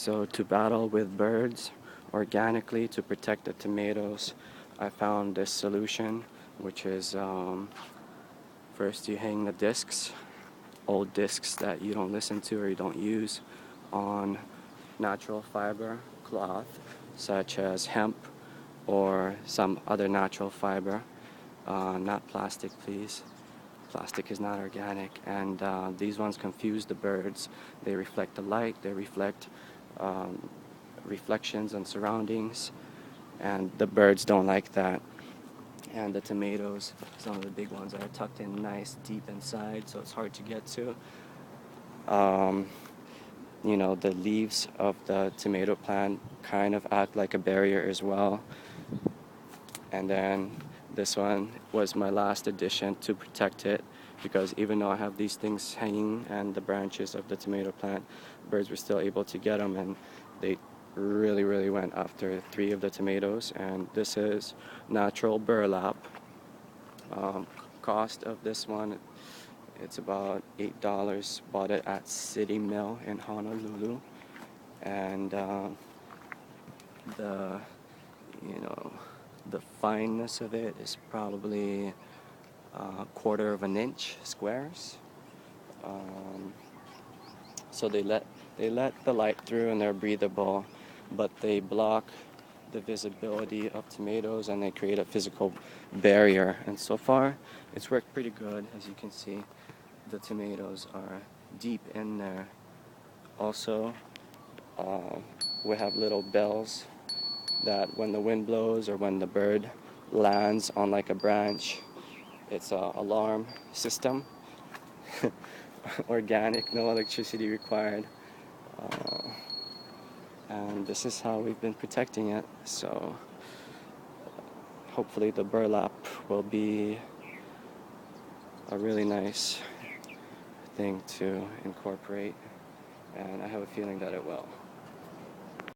So to battle with birds organically to protect the tomatoes, I found this solution, which is first you hang the discs, old discs that you don't listen to or you don't use, on natural fiber cloth such as hemp or some other natural fiber, not plastic please. Plastic is not organic, and these ones confuse the birds. They reflect the light, they reflect um, reflections and surroundings, and the birds don't like that. And the tomatoes, some of the big ones, are tucked in nice deep inside, so it's hard to get to. Um, the leaves of the tomato plant kind of act like a barrier as well. And then this one was my last addition to protect it, because even though I have these things hanging and the branches of the tomato plant, birds were still able to get them, and they really went after 3 of the tomatoes. And this is natural burlap. Cost of this one, it's about $8. Bought it at City Mill in Honolulu, and the you know the fineness of it is probably a quarter of an inch squares. So they let the light through and they're breathable, but they block the visibility of tomatoes and they create a physical barrier. And so far, it's worked pretty good. As you can see, the tomatoes are deep in there. Also, we have little bells that when the wind blows or when the bird lands on like a branch, it's an alarm system. Organic, no electricity required. And this is how we've been protecting it. So hopefully the burlap will be a really nice thing to incorporate, and I have a feeling that it will.